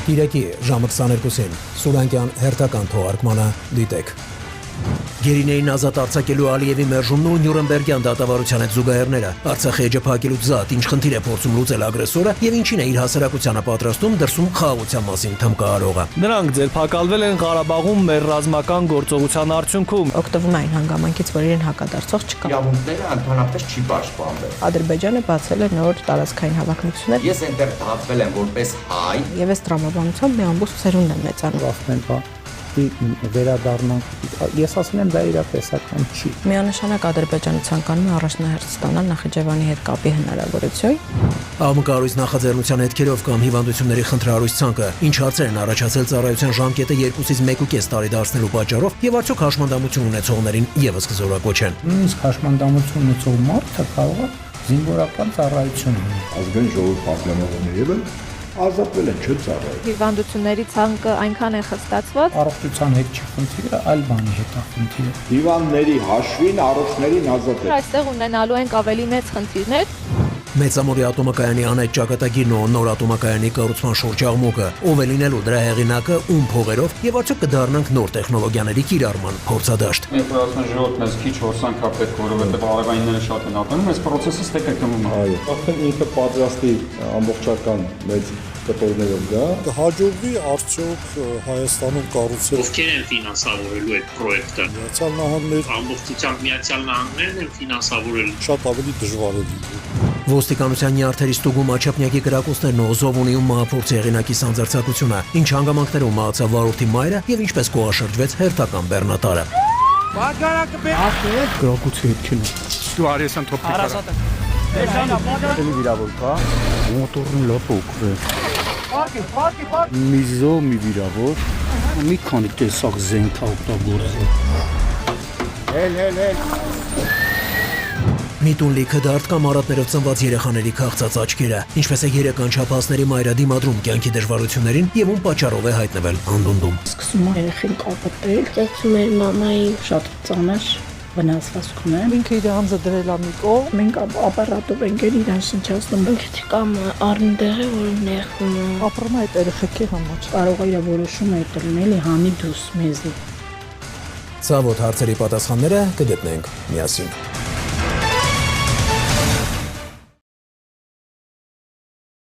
Կիրակի ժամը 22-ին Սուրանկյան հերթական թողարկմանը դիտեք։ Գերինեին ազատ արձակելու Ալիևի մերժումն ու Նյուրնբերգյան դատավարության հետ զուգահեռները, Արցախի էջը փակելուց զատ ինչ խնդիր է փորձում լուծել ագրեսորը եւ ինչին է իր հասարակությանը պատրաստում դրսում խաղաղության մասին թմկահարողը։ Նրանք ձերբակալվել են Ղարաբաղում մեր ռազմական գործողության արդյունքում։ Օգտվում են այն հանգամանքից, որ իրեն հակադարձող չկա։ Իրավունքները ընդհանրապես չի պաշտպանվել։ Ադրբեջանը բացել է նոր տարածքային հավաքություններ։ Ես այնտեղ դատվել եմ որպես հայ Եվ այս տրամաբանությամբ մի ամբողջ սերունդ է մեծանում։ Վերադառնանք, ես ասում եմ դա իրատեսական չի։ Միանշանակ Ադրբեջանը ցանկանում է առաջնահերթ ստանալ Նախիջևանի հետ կապի հնարավորություն։ ԱՄԿ նախաձեռնության հետքերով կամ հիվանդությունների խնդրահարույց ցանկը, ինչ հարցեր են առաջացել ծառայության ժամկետը 2-ից 1.5 տարի դարձնելու պատճառով եւ արդյոք հաշմանդամություն ունեցողներին եւս կզորակոչեն։ Նույնիսկ հաշմանդամություն ունեցող մարդը կարող է զինվորական ծառայություն ունենալ։ Ազգային ժողովի պատգամավորները ազատվել են, չէ՞ ծառայել։ Հիվանդությունների ցանկը այնքան է խստացված։ Առողջության հետ չի խնդիրը, այլ բանի հետ է խնդիրը։ Հիվանդների հաշվին առողջներին ազատել։ Այստեղ ունենալու ենք ավելի մեծ խնդիրներ։ Մեծամորի ատոմակայանի անհայտ ճակատագիրն ու նոր ատոմակայանի կառուցման շուրջ աղմուկը, ով է լինելու դրա հեղինակը, ում փողերով եւ արդյոք կդառնանք նոր տեխնոլոգիաների կիրառման փորձադաշտ։ Մենք ասում ժողովուրդն էս քիչ հոսանք է պետք, որովհետեւ արևայինները շատ են ապրում, այս process-ը ստեկ է կմում։ Այո, արդեն ինքը պատրաստի ամբողջական մեծ կտորներով գա։ Կհաջողվի արդյոք Հայաստանում կառուցել։ Ովքեր են ֆինանսավորելու այդ պրոյեկտը։ Միացյալ Նահանգներ, ամբողջությամբ Միացյալ Նահանգներն են ֆինանսավորել։ Շատ ավելի դժվար է լինում։ Ոստիկանության նյարդերի ստուգում աչափնյակի կրակոցներն ու Զովունիում մահափորձի հեղինակի սանձարձակությունը, ինչ հանգամանքներում մահացավ վարորդի մայրը եւ ինչպես կողաշրջվեց հերթական բեռնատարը։ Գրակուցի հետքին։ Դու արեցան թոփիկը։ Էլի վիրավոր կա։ Մոտորն լապ ուկվել։ Միզո մի վիրավոր։ Մի քանի տեսակ զենք օգտագործել։ Հել։ Միտուն լիքը դարդ կամ արատներով ծնված երեխաների քաղցած աչքերը, ինչպես է երեկան չափասների մայրը դիմադրում կյանքի դժվարություններին եւ ում պատճառով է հայտնվել անդունդում։ Սկսում է երեխին կապտել, ծեծում էր մամային, շատ ծանր վնասվածք ունե։ Ինքը իր անձը դրել է մի կողմ, Մենք ապարատով ենք իրան շնչացնում, կամ առնտեղ է, որ նեղվում է։ ապրում է այդ երեխեքի համար։ Կարող է իր որոշումը լինել հանի դուս մեզի։ Ցավոտ հարցերի պատասխանները կգտնենք միասին։